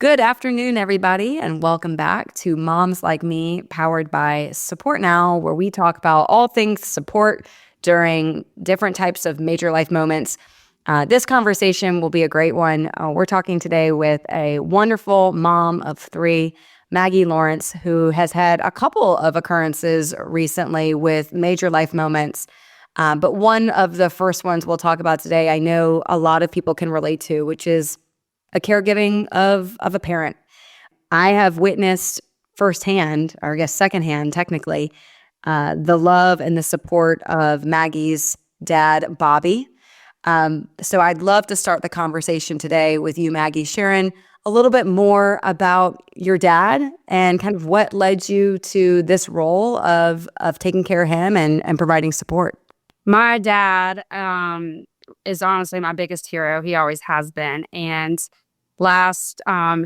Good afternoon, everybody, and welcome back to Moms Like Me, powered by Support Now, where we talk about all things support during different types of major life moments. This conversation will be a great one. We're talking today with a wonderful mom of three, Maggie Lawrence, who has had a couple of occurrences recently with major life moments. But one of the first ones we'll talk about today, I know a lot of people can relate to, which is a caregiving of a parent. I have witnessed firsthand, or I guess secondhand technically, the love and the support of Maggie's dad, Bobby. So I'd love to start the conversation today with you, Maggie, sharing a little bit more about your dad and kind of what led you to this role of taking care of him and providing support. My dad is honestly my biggest hero. He always has been. And last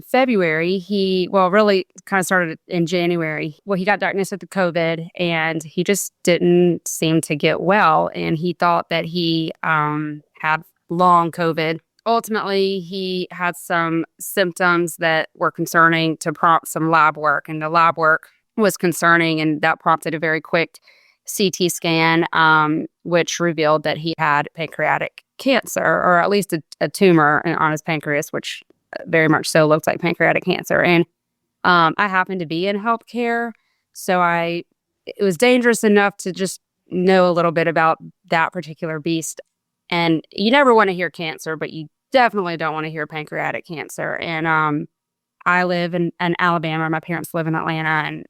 February, he really kind of started in January. Well, he got diagnosed with the COVID and he just didn't seem to get well. And he thought that he had long COVID. Ultimately, he had some symptoms that were concerning to prompt some lab work. And the lab work was concerning, and that prompted a very quick CT scan, which revealed that he had pancreatic cancer, or at least a tumor on his pancreas, which very much so looks like pancreatic cancer. And I happened to be in healthcare, so it was dangerous enough to just know a little bit about that particular beast. And you never want to hear cancer, but you definitely don't want to hear pancreatic cancer. And I live in Alabama. My parents live in Atlanta, and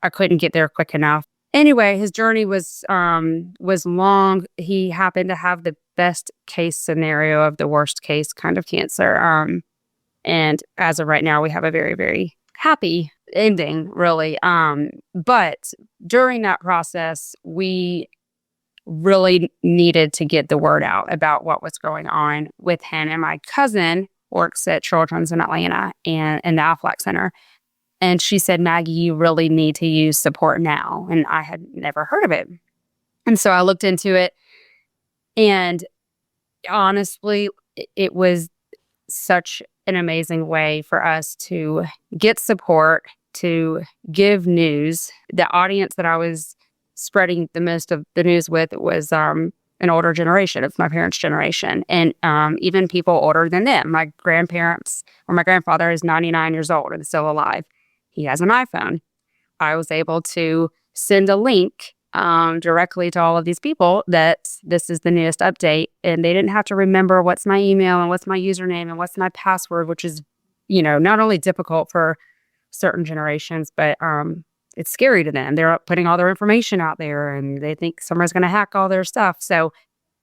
I couldn't get there quick enough. Anyway, his journey was long. He happened to have the best case scenario of the worst case kind of cancer. And as of right now, we have a very, very happy ending, really. But during that process, we really needed to get the word out about what was going on with him. And my cousin works at Children's in Atlanta and in the Aflac Center. And she said, Maggie, you really need to use Support Now. And I had never heard of it. And so I looked into it. And honestly, it was such an amazing way for us to get support, to give news. The audience that I was spreading the most of the news with was an older generation. It's my parents' generation. And even people older than them. My grandparents, or my grandfather is 99 years old and still alive. He has an iPhone. I was able to send a link directly to all of these people that this is the newest update. And they didn't have to remember what's my email and what's my username and what's my password, which is, not only difficult for certain generations, but it's scary to them. They're putting all their information out there and they think someone's going to hack all their stuff. So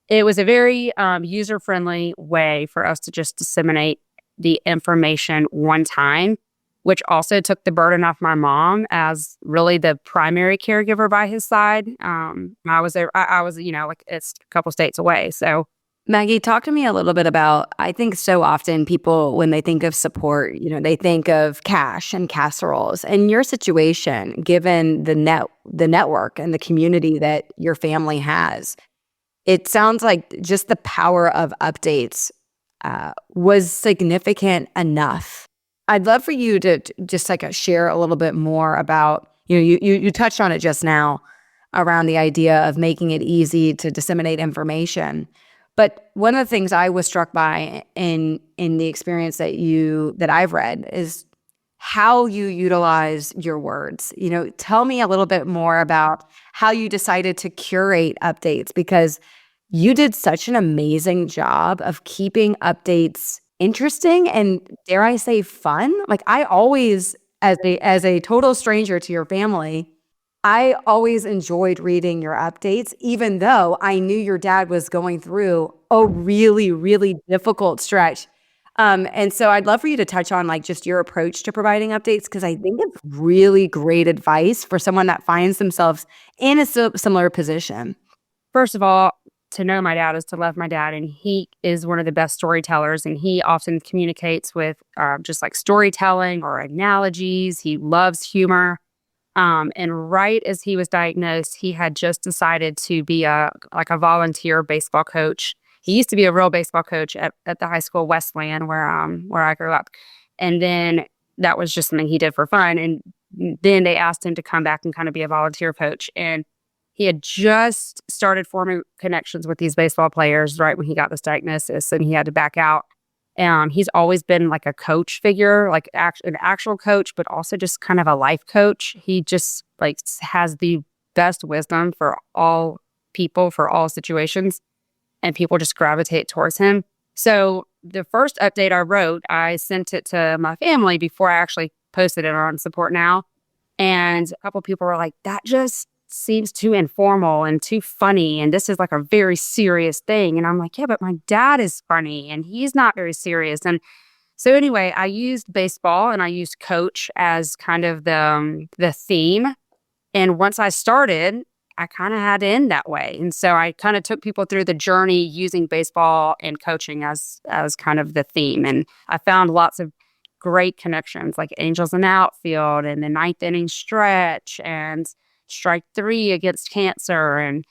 it was a very user-friendly way for us to just disseminate the information one time, which also took the burden off my mom as really the primary caregiver by his side. I was, it's a couple states away. So, Maggie, talk to me a little bit about, I think so often people, when they think of support, they think of cash and casseroles. In your situation, given the network and the community that your family has, it sounds like just the power of updates was significant enough. I'd love for you to just share a little bit more about, you touched on it just now around the idea of making it easy to disseminate information. But one of the things I was struck by in the experience that I've read is how you utilize your words. Tell me a little bit more about how you decided to curate updates, because you did such an amazing job of keeping updates interesting and, dare I say, fun. Like, I always, as a total stranger to your family, I always enjoyed reading your updates, even though I knew your dad was going through a really, really difficult stretch. And so I'd love for you to touch on just your approach to providing updates, because I think it's really great advice for someone that finds themselves in a similar position. First of all, to know my dad is to love my dad, and he is one of the best storytellers, and he often communicates with just storytelling or analogies. He loves humor. And right as he was diagnosed, he had just decided to be a volunteer baseball coach. He used to be a real baseball coach at the high school Westland where I grew up. And then that was just something he did for fun. And then they asked him to come back and kind of be a volunteer coach. And he had just started forming connections with these baseball players right when he got this diagnosis, and he had to back out. He's always been like a coach figure, like an actual coach, but also just kind of a life coach. He just like has the best wisdom for all people, for all situations, and people just gravitate towards him. So the first update I wrote, I sent it to my family before I actually posted it on Support Now. And a couple people were like, that just seems too informal and too funny. And this is like a very serious thing. And I'm like, yeah, but my dad is funny and he's not very serious. And so anyway, I used baseball and I used coach as kind of the theme. And once I started, I kind of had to end that way. And so I kind of took people through the journey using baseball and coaching as kind of the theme. And I found lots of great connections like Angels in the Outfield and the ninth inning stretch and strike 3 against cancer and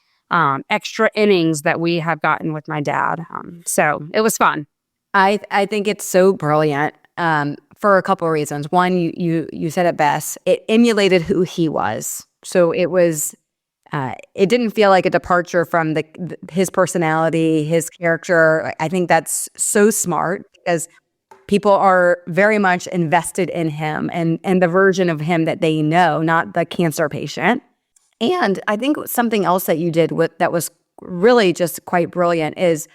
extra innings that we have gotten with my dad. So it was fun. I think it's so brilliant for a couple of reasons. One, you said it best. It emulated who he was. So it was, it didn't feel like a departure from his personality, his character. I think that's so smart because people are very much invested in him and the version of him that they know, not the cancer patient. And I think something else that you did that was really just quite brilliant is,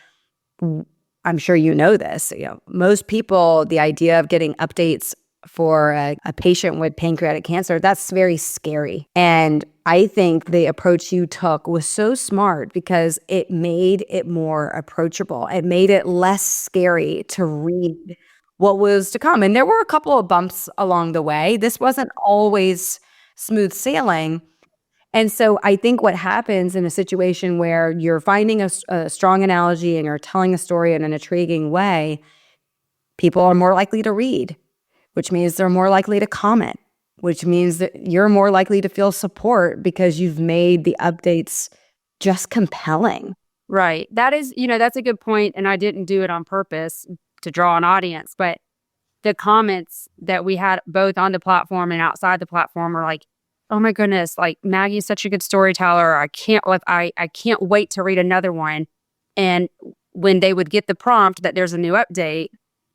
I'm sure you know this, most people, the idea of getting updates for a patient with pancreatic cancer, that's very scary. And I think the approach you took was so smart because it made it more approachable. It made it less scary to read what was to come. And there were a couple of bumps along the way. This wasn't always smooth sailing. And so I think what happens in a situation where you're finding a strong analogy and you're telling a story in an intriguing way, people are more likely to read, which means they're more likely to comment, which means that you're more likely to feel support because you've made the updates just compelling. Right. That is, that's a good point. And I didn't do it on purpose to draw an audience, but the comments that we had both on the platform and outside the platform were like, oh my goodness, like Maggie's such a good storyteller. I can't wait to read another one. And when they would get the prompt that there's a new update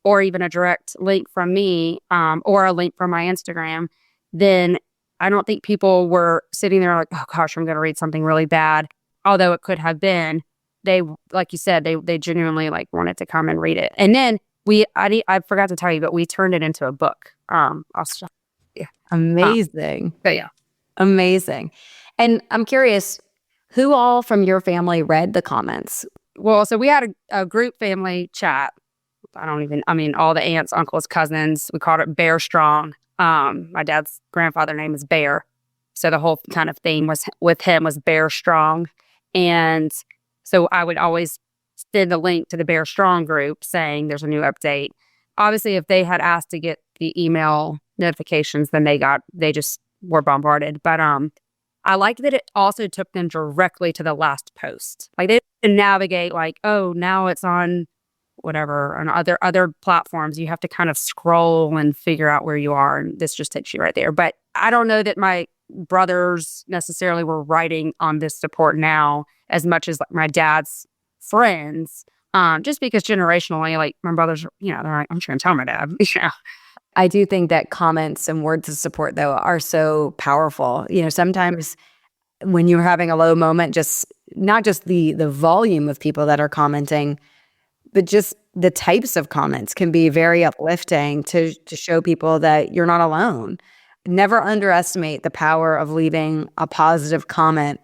or even a direct link from me or a link from my Instagram, then I don't think people were sitting there like, oh gosh, I'm going to read something really bad. Although it could have been, they, like you said, they genuinely like wanted to come and read it. And then I forgot to tell you, but we turned it into a book. Amazing. But yeah. Amazing. And I'm curious, who all from your family read the comments? Well, so we had a group family chat. All the aunts, uncles, cousins. We called it Bear Strong. My dad's grandfather name is Bear. So the whole kind of theme with him was Bear Strong. And so I would always send a link to the Bear Strong group saying there's a new update. Obviously, if they had asked to get the email notifications, then they just were bombarded. But I liked that it also took them directly to the last post. Like they didn't navigate like, oh, now it's on whatever, on other platforms. You have to kind of scroll and figure out where you are. And this just takes you right there. But I don't know that my brothers necessarily were writing on this Support Now as much as like my dad's friends. Just because generationally, like my brothers, they're like, I'm trying to tell my dad. I do think that comments and words of support, though, are so powerful. Sometimes when you're having a low moment, not just the volume of people that are commenting, but just the types of comments can be very uplifting to show people that you're not alone. Never underestimate the power of leaving a positive comment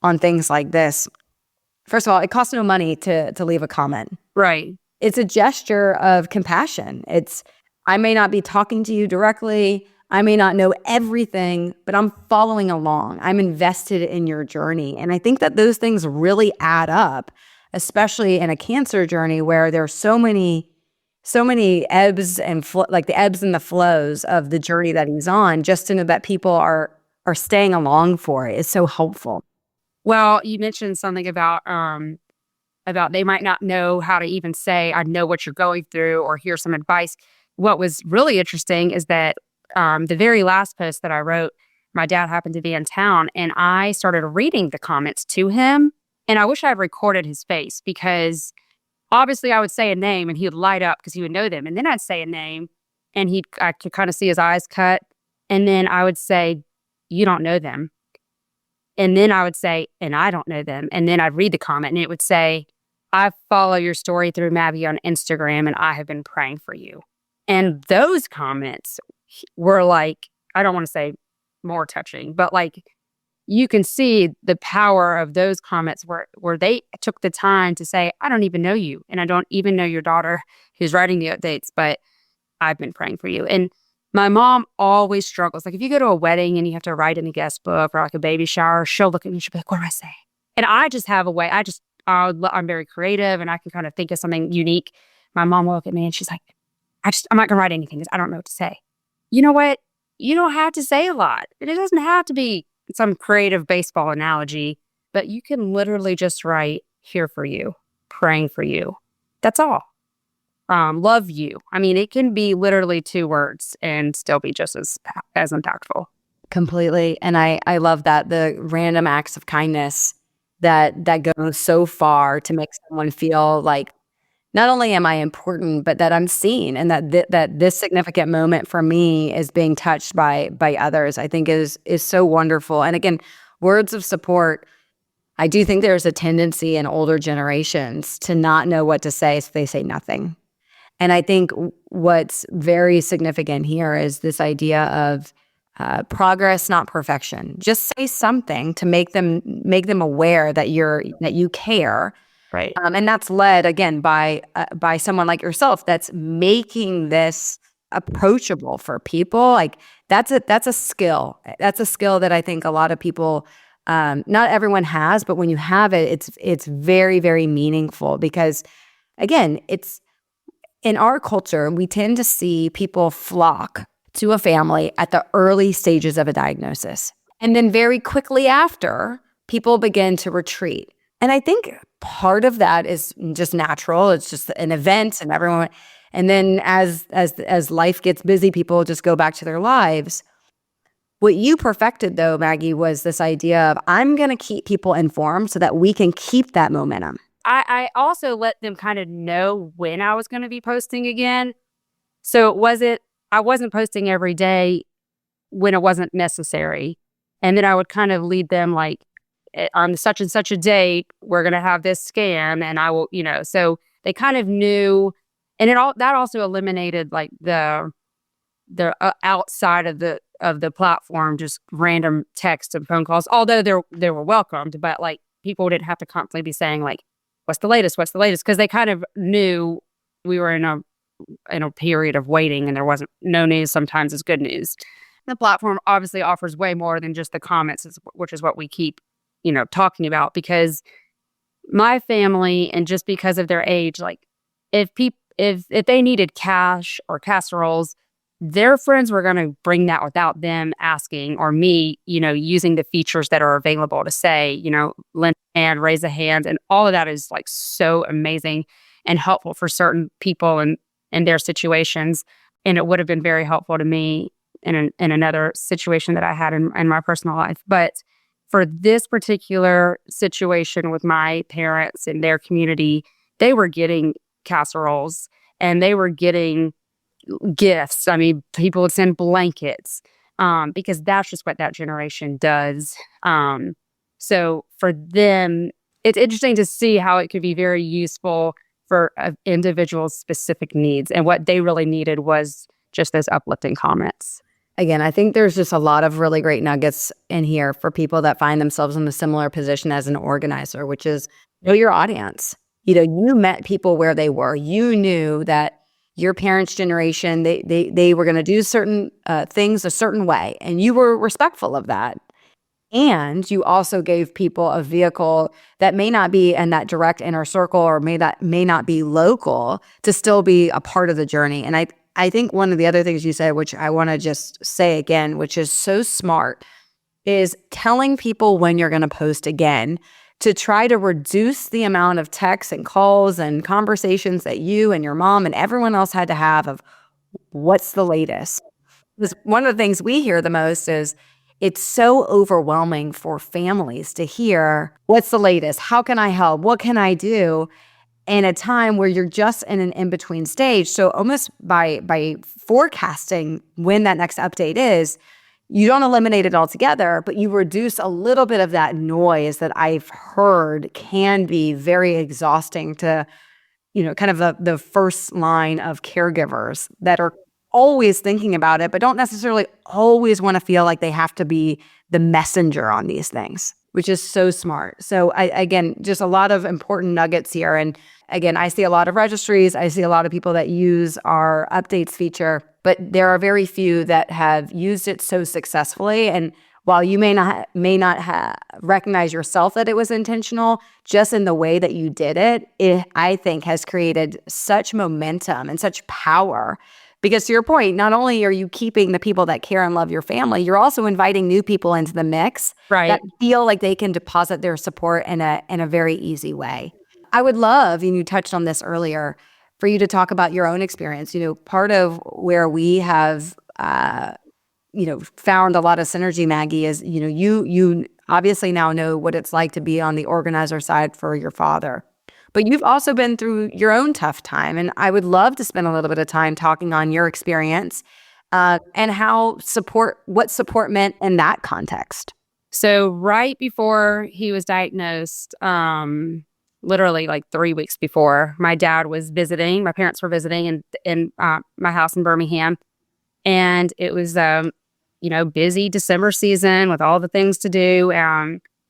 on things like this. First of all, it costs no money to leave a comment. Right. It's a gesture of compassion. I may not be talking to you directly. I may not know everything, but I'm following along. I'm invested in your journey. And I think that those things really add up, especially in a cancer journey where there's so many ebbs and like the ebbs and the flows of the journey that he's on. Just to know that people are staying along for it is so helpful. Well, you mentioned something about they might not know how to even say, I know what you're going through or here's some advice. what was really interesting is that the very last post that I wrote, my dad happened to be in town, and I started reading the comments to him. And I wish I had recorded his face, because obviously I would say a name and he would light up because he would know them. And then I'd say a name and I could kind of see his eyes cut. And then I would say, you don't know them. And then I would say, and I don't know them. And then I'd read the comment and it would say, I follow your story through Maggie on Instagram and I have been praying for you. And those comments were like, I don't want to say more touching, but like, you can see the power of those comments where they took the time to say, I don't even know you. And I don't even know your daughter who's writing the updates, but I've been praying for you. And my mom always struggles. Like if you go to a wedding and you have to write in a guest book or like a baby shower, she'll look at me and she'll be like, what do I say? And I just have a way. I'm very creative and I can kind of think of something unique. My mom will look at me and she's like, I'm not going to write anything because I don't know what to say. You know what? You don't have to say a lot. And it doesn't have to be some creative baseball analogy, but you can literally just write, here for you, praying for you. That's all. Love you. I mean, it can be literally 2 words and still be just as impactful. Completely. And I love that, the random acts of kindness that go so far to make someone feel like not only am I important, but that I'm seen, and that this significant moment for me is being touched by others, I think is so wonderful. And again, words of support, I do think there's a tendency in older generations to not know what to say, so they say nothing. And I think what's very significant here is this idea of progress, not perfection. Just say something to make them aware that you care. Right. And that's led again by someone like yourself that's making this approachable for people. Like that's a skill. That's a skill that I think a lot of people, not everyone has, but when you have it, it's very, very meaningful, because again, it's in our culture, we tend to see people flock to a family at the early stages of a diagnosis. And then very quickly after, people begin to retreat. And I think part of that is just natural. It's just an event and everyone. And then as life gets busy, people just go back to their lives. What you perfected though, Maggie, was this idea of I'm going to keep people informed so that we can keep that momentum. I also let them kind of know when I was going to be posting again. So I wasn't posting every day when it wasn't necessary. And then I would kind of lead them like, on such and such a date, we're going to have this scan and I will, so they kind of knew. And that also eliminated like the outside of the platform, just random texts and phone calls, although they were welcomed, but like people didn't have to constantly be saying like, what's the latest? Because they kind of knew we were in a period of waiting and there wasn't no news sometimes is good news. The platform obviously offers way more than just the comments, which is what we keep talking about, because my family, and just because of their age, like if they needed cash or casseroles, their friends were going to bring that without them asking, or me, using the features that are available to say, lend a hand, raise a hand. And all of that is like so amazing and helpful for certain people and their situations. And it would have been very helpful to me in another situation that I had in my personal life. But for this particular situation with my parents and their community, they were getting casseroles and they were getting gifts. I mean, people would send blankets because that's just what that generation does. So for them, it's interesting to see how it could be very useful for individuals' specific needs. And what they really needed was just those uplifting comments. Again, I think there's just a lot of really great nuggets in here for people that find themselves in a similar position as an organizer, which is know your audience. You met people where they were. You knew that your parents' generation, they were going to do certain things a certain way, and you were respectful of that. And you also gave people a vehicle that may not be in that direct inner circle, or may not be local, to still be a part of the journey. And I think one of the other things you said, which I want to just say again, which is so smart, is telling people when you're going to post again, to try to reduce the amount of texts and calls and conversations that you and your mom and everyone else had to have of, what's the latest? Because one of the things we hear the most is it's so overwhelming for families to hear, what's the latest? How can I help? What can I do? In a time where you're just in an in-between stage. So almost by forecasting when that next update is, you don't eliminate it altogether, but you reduce a little bit of that noise that I've heard can be very exhausting to, kind of the first line of caregivers that are always thinking about it, but don't necessarily always want to feel like they have to be the messenger on these things, which is so smart. So again, just a lot of important nuggets here. And again, I see a lot of registries. I see a lot of people that use our updates feature, but there are very few that have used it so successfully. And while you may not recognize yourself that it was intentional, just in the way that you did it, I think has created such momentum and such power. Because to your point, not only are you keeping the people that care and love your family, you're also inviting new people into the mix that feel like they can deposit their support in a very easy way. I would love, and you touched on this earlier, for you to talk about your own experience. Part of where we have, found a lot of synergy, Maggie, is, you obviously now know what it's like to be on the organizer side for your father. But you've also been through your own tough time. And I would love to spend a little bit of time talking on your experience and what support meant in that context. So right before he was diagnosed, literally like 3 weeks before, my dad was visiting. My parents were visiting in my house in Birmingham. And it was, busy December season with all the things to do.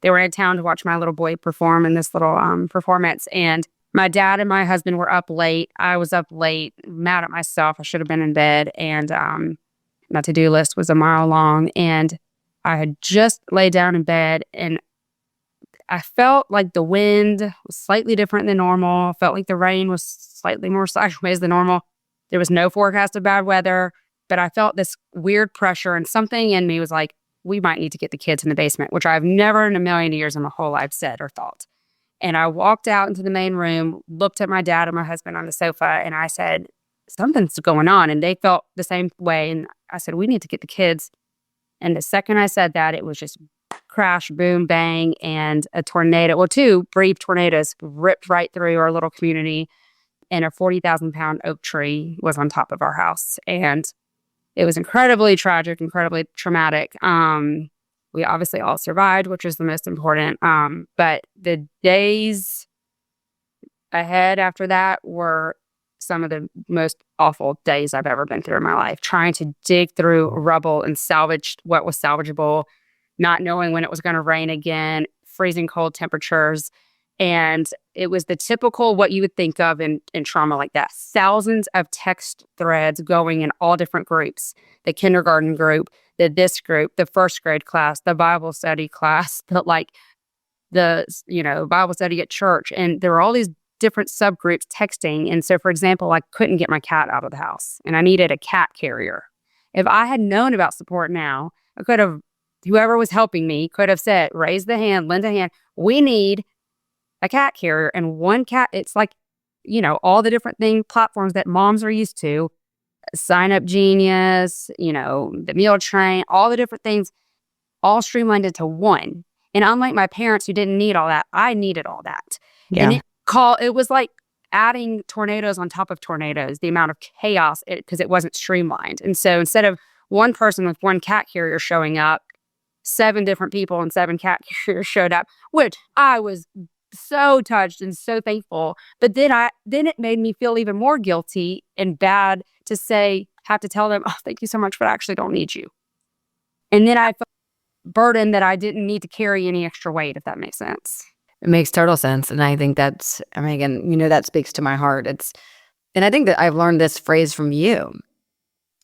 They were in town to watch my little boy perform in this little performance. And my dad and my husband were up late. I was up late, mad at myself. I should have been in bed. And my to-do list was a mile long. And I had just laid down in bed, and I felt like the wind was slightly different than normal. I felt like the rain was slightly more sideways than normal. There was no forecast of bad weather, but I felt this weird pressure, and something in me was like, we might need to get the kids in the basement, which I've never in a million years in my whole life said or thought. And I walked out into the main room, looked at my dad and my husband on the sofa, and I said, something's going on. And they felt the same way. And I said, we need to get the kids. And the second I said that, it was just crash, boom, bang, and a tornado. Well, two brief tornadoes ripped right through our little community, and a 40,000-pound oak tree was on top of our house. And it was incredibly tragic, incredibly traumatic. We obviously all survived, which is the most important. But the days ahead after that were some of the most awful days I've ever been through in my life, trying to dig through rubble and salvage what was salvageable, not knowing when it was going to rain again, freezing cold temperatures. And it was the typical what you would think of in trauma like that. Thousands of text threads going in all different groups. The kindergarten group, this group, the first grade class, the Bible study class, the Bible study at church. And there were all these different subgroups texting. And so, for example, I couldn't get my cat out of the house and I needed a cat carrier. If I had known about support now, I could have, whoever was helping me could have said, raise the hand, lend a hand. We need a cat carrier. And one cat, it's like, all the different platforms that moms are used to, Sign Up Genius, the meal train, all the different things, all streamlined into one. And unlike my parents who didn't need all that, I needed all that. Yeah. And it was like adding tornadoes on top of tornadoes, the amount of chaos, because it wasn't streamlined. And so instead of one person with one cat carrier showing up, 7 different people and 7 cat carriers showed up, which I was so touched and so thankful. But then it made me feel even more guilty and bad to have to tell them, oh, thank you so much, but I actually don't need you. And then I felt burdened that I didn't need to carry any extra weight, if that makes sense. It makes total sense. And I think again, that speaks to my heart. And I think that I've learned this phrase from you,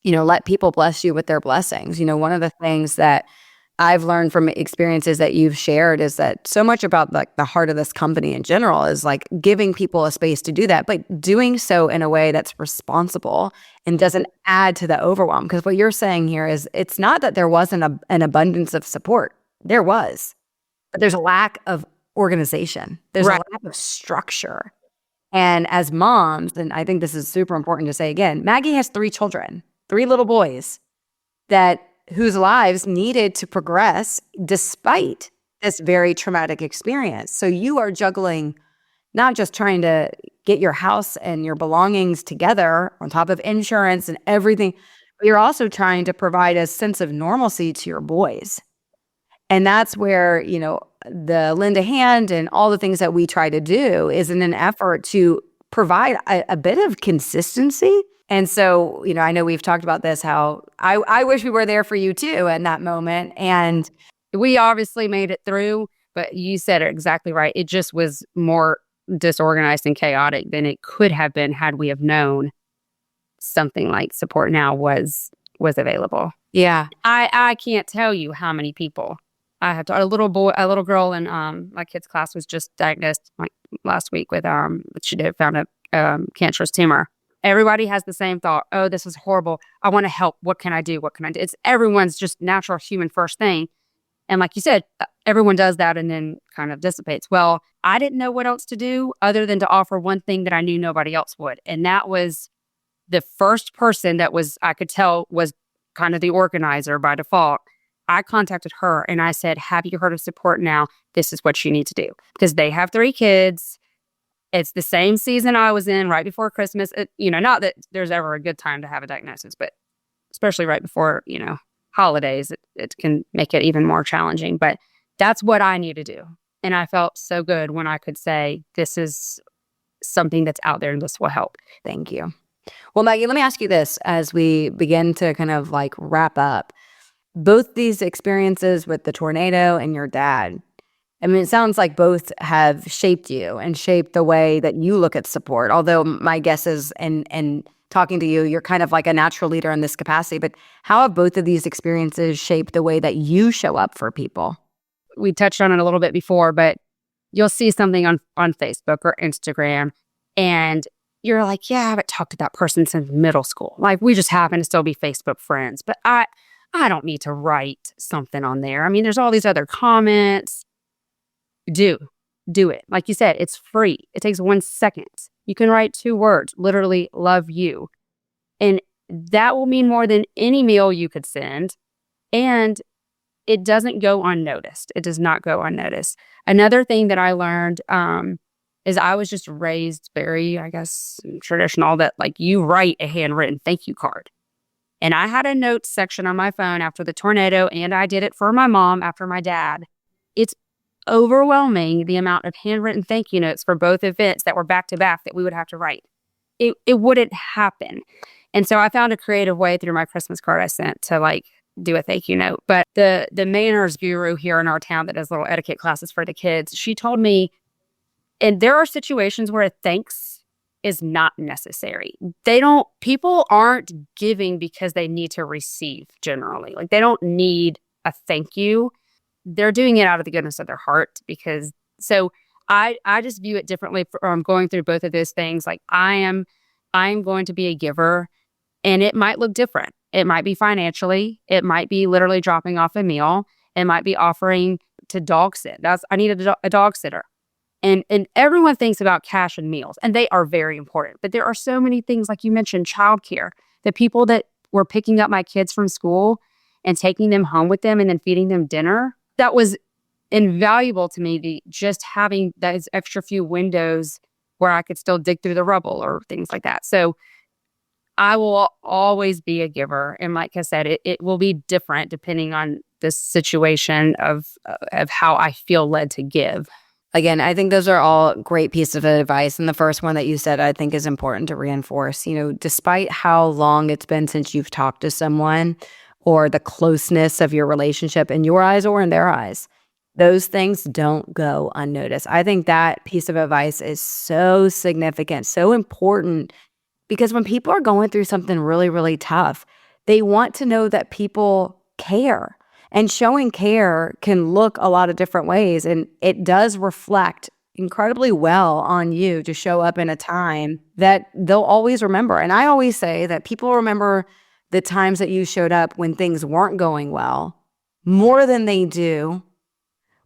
let people bless you with their blessings. One of the things that I've learned from experiences that you've shared is that so much about the heart of this company in general is like giving people a space to do that, but doing so in a way that's responsible and doesn't add to the overwhelm. Because what you're saying here is it's not that there wasn't an abundance of support. There was, but there's a lack of organization. There's Right. a lack of structure. And as moms, and I think this is super important to say again, Maggie has 3 children. 3 little boys whose lives needed to progress despite this very traumatic experience. So you are juggling not just trying to get your house and your belongings together on top of insurance and everything, but you're also trying to provide a sense of normalcy to your boys. And that's where, the lend a hand and all the things that we try to do is in an effort to provide a bit of consistency. And so, I know we've talked about this, how I wish we were there for you too in that moment. And we obviously made it through, but you said it exactly right. It just was more disorganized and chaotic than it could have been had we have known something like Support Now was available. yeah, I can't tell you how many people I have. A little girl in my kid's class was just diagnosed like last week with she found a cancerous tumor. Everybody has the same thought. Oh, this is horrible. I want to help. What can I do? What can I do? It's everyone's just natural human first thing. And like you said, everyone does that and then kind of dissipates. Well, I didn't know what else to do other than to offer one thing that I knew nobody else would. And that was the first person I could tell was kind of the organizer by default. I contacted her and I said, have you heard of Support Now? This is what you need to do. Because they have 3 kids. It's the same season I was in right before Christmas. Not that there's ever a good time to have a diagnosis, but especially right before, holidays, it can make it even more challenging. But that's what I need to do. And I felt so good when I could say, this is something that's out there and this will help. Thank you. Well, Maggie, let me ask you this as we begin to kind of like wrap up. Both these experiences with the tornado and your dad, I mean, it sounds like both have shaped you and shaped the way that you look at support. Although my guess is, and talking to you, you're kind of like a natural leader in this capacity. But how have both of these experiences shaped the way that you show up for people? We touched on it a little bit before, but you'll see something on Facebook or Instagram, and you're like, yeah, I haven't talked to that person since middle school. Like, we just happen to still be Facebook friends. But I don't need to write something on there. I mean, there's all these other comments. Do it. Like you said, it's free. It takes 1 second. You can write 2 words, literally love you. And that will mean more than any meal you could send. And it doesn't go unnoticed. It does not go unnoticed. Another thing that I learned is I was just raised very, I guess, traditional that like you write a handwritten thank you card. And I had a notes section on my phone after the tornado, and I did it for my mom after my dad. It's overwhelming the amount of handwritten thank you notes for both events that were back to back that we would have to write. It wouldn't happen. And so I found a creative way through my Christmas card I sent to like do a thank you note. But the manners guru here in our town that does little etiquette classes for the kids, she told me, and there are situations where a thanks is not necessary. People aren't giving because they need to receive generally. Like they don't need a thank you. They're doing it out of the goodness of their heart so I just view it differently from going through both of those things. Like I'm going to be a giver, and it might look different. It might be financially. It might be literally dropping off a meal. It might be offering to dog sit. I need a dog sitter. And everyone thinks about cash and meals, and they are very important. But there are so many things, like you mentioned, childcare. The people that were picking up my kids from school and taking them home with them and then feeding them dinner, that was invaluable to me, just having those extra few windows where I could still dig through the rubble or things like that. So I will always be a giver. And like I said, it will be different depending on the situation of how I feel led to give. Again, I think those are all great pieces of advice. And the first one that you said, I think is important to reinforce. Despite how long it's been since you've talked to someone or the closeness of your relationship in your eyes or in their eyes, those things don't go unnoticed. I think that piece of advice is so significant, so important, because when people are going through something really, really tough, they want to know that people care. And showing care can look a lot of different ways. And it does reflect incredibly well on you to show up in a time that they'll always remember. And I always say that people remember the times that you showed up when things weren't going well more than they do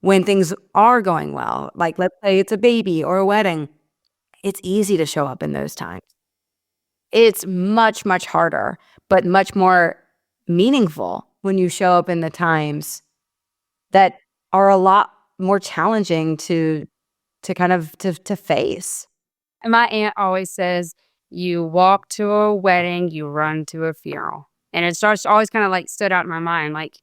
when things are going well. Like, let's say it's a baby or a wedding. It's easy to show up in those times. It's much, much harder. but much more meaningful when you show up in the times that are a lot more challenging to face. And my aunt always says, you walk to a wedding, you run to a funeral. And it starts always kind of like stood out in my mind. Like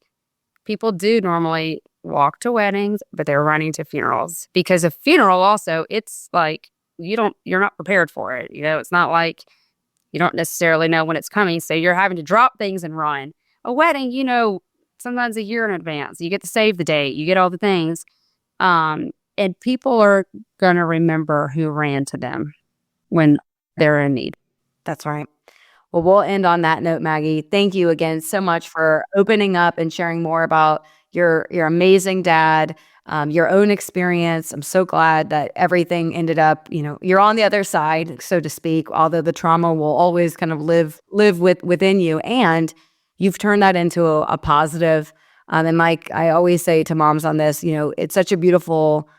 people do normally walk to weddings, but they're running to funerals because a funeral also, it's like you're not prepared for it. It's not like you don't necessarily know when it's coming. So you're having to drop things and run. A wedding, sometimes a year in advance. You get to save the date, you get all the things. And people are going to remember who ran to them when they're in need. That's right. Well, we'll end on that note, Maggie. Thank you again so much for opening up and sharing more about your amazing dad, your own experience. I'm so glad that everything ended up, you're on the other side, so to speak, although the trauma will always kind of live within you. And you've turned that into a positive. And like I always say to moms on this, it's such a beautiful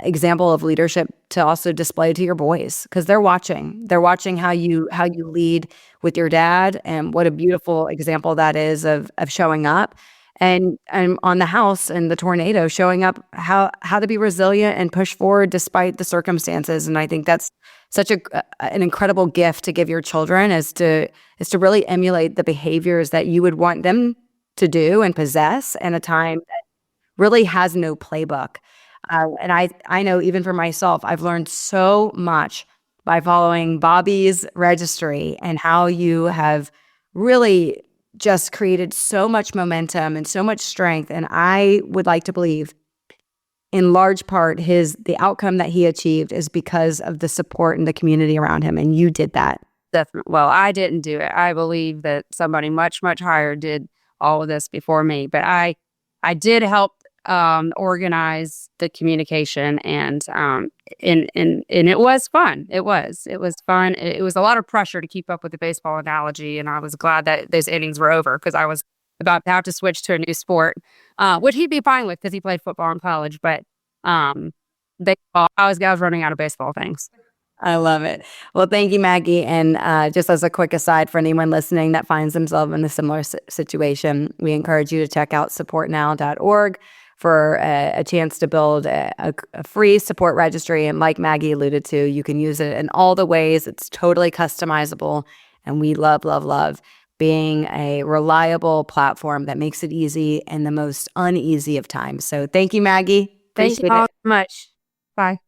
example of leadership to also display to your boys because they're watching. They're watching how you lead with your dad, and what a beautiful example that is of showing up, and on the house and the tornado, showing up how to be resilient and push forward despite the circumstances. And I think that's such an incredible gift to give your children is to really emulate the behaviors that you would want them to do and possess in a time that really has no playbook. And I know even for myself, I've learned so much by following Bobby's registry and how you have really just created so much momentum and so much strength. And I would like to believe in large part the outcome that he achieved is because of the support and the community around him. And you did that. Definitely. Well, I didn't do it. I believe that somebody much, much higher did all of this before me. But I did help organize the communication, and it was fun. It was fun. It was a lot of pressure to keep up with the baseball analogy, and I was glad that those innings were over because I was about to have to switch to a new sport, which he'd be fine with because he played football in college. But baseball, I was running out of baseball things. I love it. Well, thank you, Maggie. And just as a quick aside for anyone listening that finds themselves in a similar situation, we encourage you to check out supportnow.org for a chance to build a free support registry. And like Maggie alluded to, you can use it in all the ways. It's totally customizable. And we love, love, love being a reliable platform that makes it easy in the most uneasy of times. So thank you, Maggie. Thank you all so much. Bye.